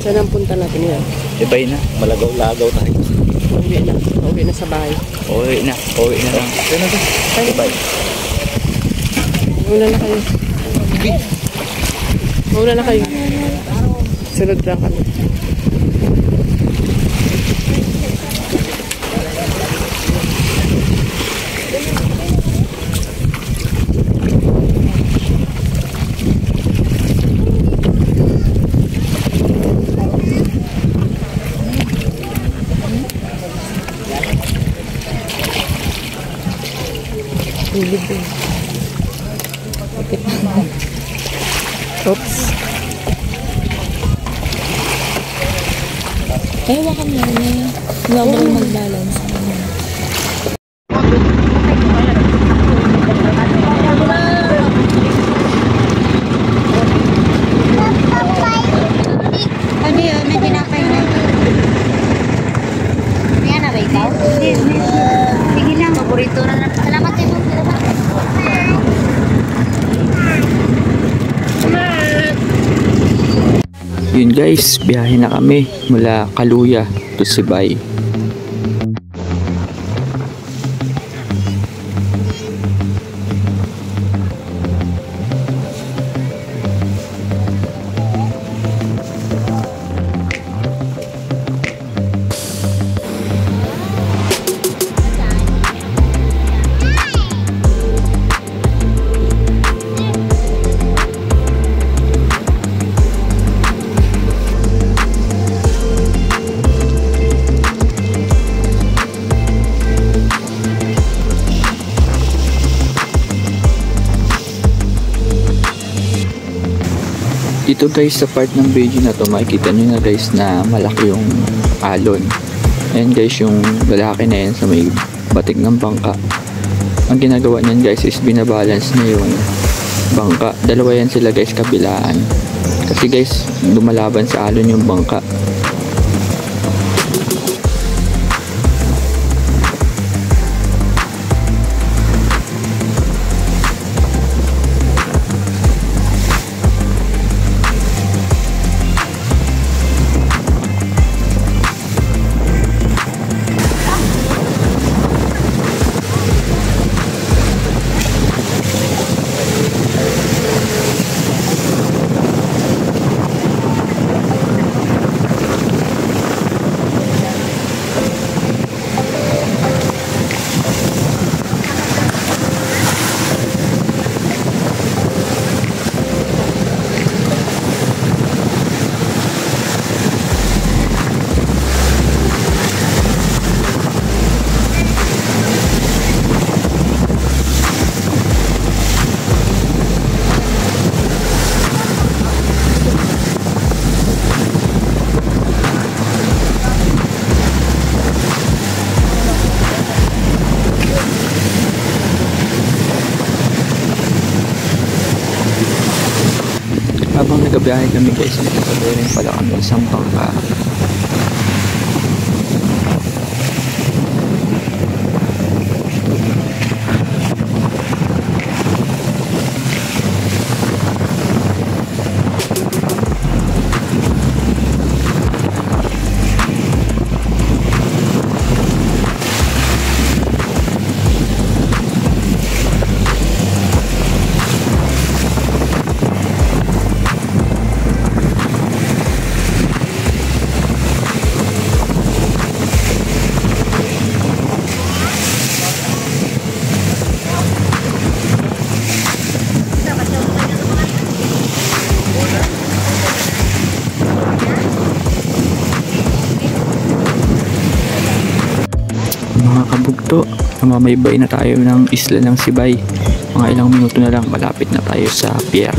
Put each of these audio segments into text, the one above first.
Saan ang punta natin yan? Sibay na. Malagaw-lagaw tayo. Uwi na. Uwi na sa bahay. Uwi na. Uwi na lang. Saan na? Sibay. Mauna na kayo. Mauna na kayo. Sunod lang kami. Oops. Ewan ka na rin. Wala mo rin mag-balance. Ano yun? May tinapay na. May na ba ikaw? Hindi. Sige lang. Paborito na lang. Salamat sa'yo. Yun guys, biyahe na kami mula Kaluya to Sibay. Dito guys sa part ng video na to makikita nyo na guys na malaki yung alon. Ayan guys yung lalaki na yan sa may batik ng bangka. Ang ginagawa niyan guys is binabalance niya yung bangka. Dalawa yan sila guys kabilaan. Kasi guys lumalaban sa alon yung bangka. Habang nagabiyahe kami guys, nakatabi rin pala kami isang bangka. Mga kabugto, namamaybay na tayo ng isla ng Sibay. Mga ilang minuto na lang malapit na tayo sa pier.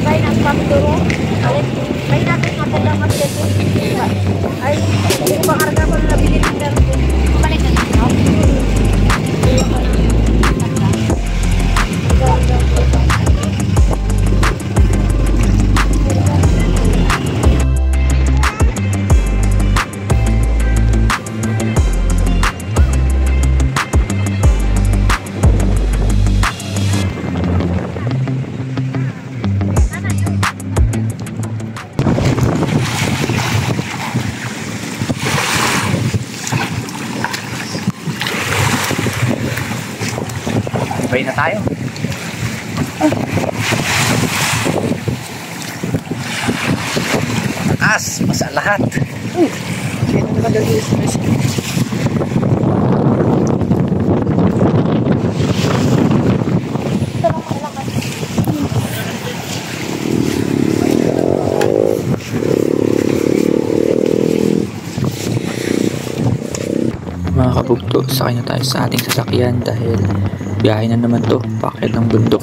Bay ng pagduro. Bay natin matalaman dito. Ay, hindi ba karga ko na nabili ng daro? Balik na dito. Sabay na tayo. Taas, masa lahat. Kaya nakadali sa Mga kabugto, sakay na tayo sa ating sasakyan dahil biyahe na naman to, paakyat ng bundok.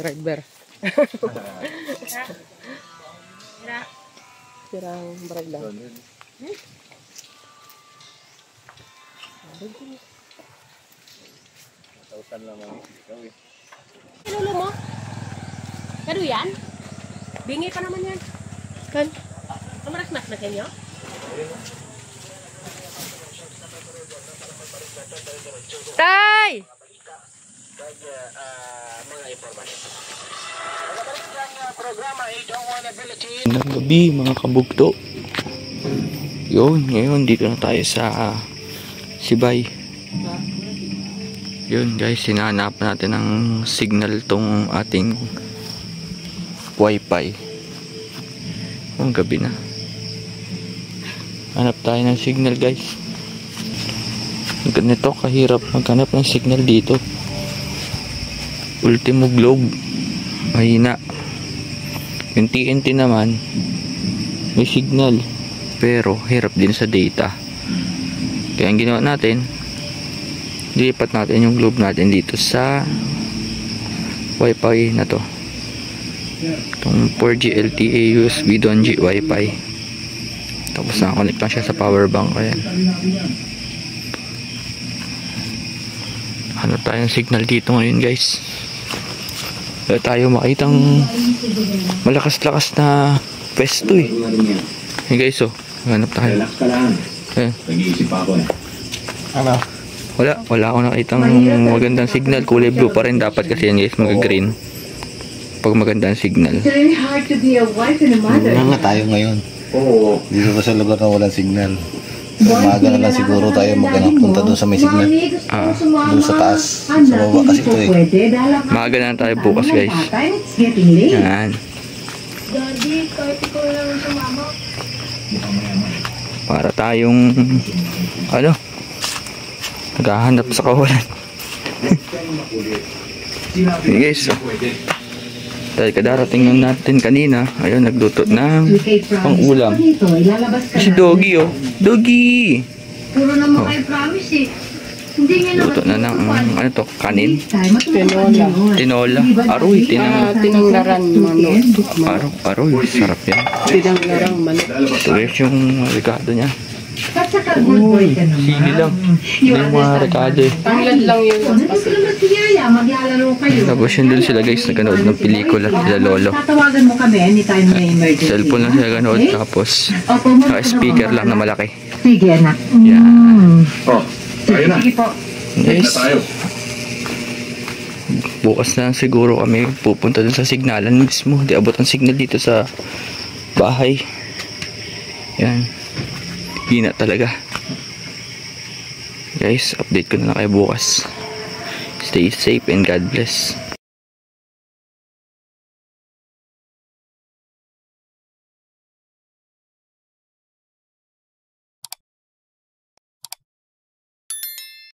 driver. Tira. Sirang bride lang. Lolo mo? Kado yan? Bingi pa naman yan. Kan? Maras-mas na kanyo? Tay! Ng gabi mga kabugto. Yun, ngayon dito na tayo sa Sibay. Yun guys, hinahanapan natin ng signal tong ating wifi. Ang gabi na. Hanap tayo ng signal guys. Ganito kahirap maghanap ng signal dito. Ultimo Globe mahina. Yung TNT naman may signal pero hirap din sa data. Kaya ang ginawa natin, dilipat natin yung globe natin dito sa wifi na to. Itong 4G LTE USB 2G wifi. Tapos nakakonect lang siya sa power bank. Ayan. Ano tayong signal dito ngayon guys? Wala tayo makitang malakas-lakas na pesto eh. Hey guys, oh, hanap tayo. Eh. Nag-iisip pa ako eh. Ano? Wala ako nakitang magandang signal. Kulay blue pa rin dapat kasi yan guys, mag-green pag magandang signal. Nga tayo ngayon. Oo. Dito pa sa lugar na walang signal. Umaga na lang siguro tayo punta doon sa may signal. Doon sa taas. Sa baba kasi ito eh. Maaga na tayo bukas guys. Yan. Daddy, kahit ikaw lang sumama. Para tayong naghahanap sa kawalan. Hey guys, oh. Dahil kadarating natin kanina, ayun, nagluto ng pang-ulam. Si Doggy, oh. Doggy! Puro naman kayo promise eh. Hindi nga Luto na ng, ano to, kanin? Tinola. Tinola. Aroy, Tinanglaran manok. Aroy, sarap yan. Tinanglarang manok. Ito guys yung rekado niya. Sili lang. Hindi yung mga rekado eh. Tanglad lang yun. Tapos yun dun sila guys, naganood ng pelikula sila lolo. Tatawagan mo kami anytime may emergency. Cellphone lang sila ganood, tapos speaker lang na malaki. Sige, anak. Yan. Oh, tayo na. Sige po. Yes. Tayo. Bukas na siguro kami pupunta dun sa signalan mismo. Di abot ang signal dito sa bahay. Yan. Hina talaga. Guys, update ko na lang kayo bukas. Stay safe and God bless.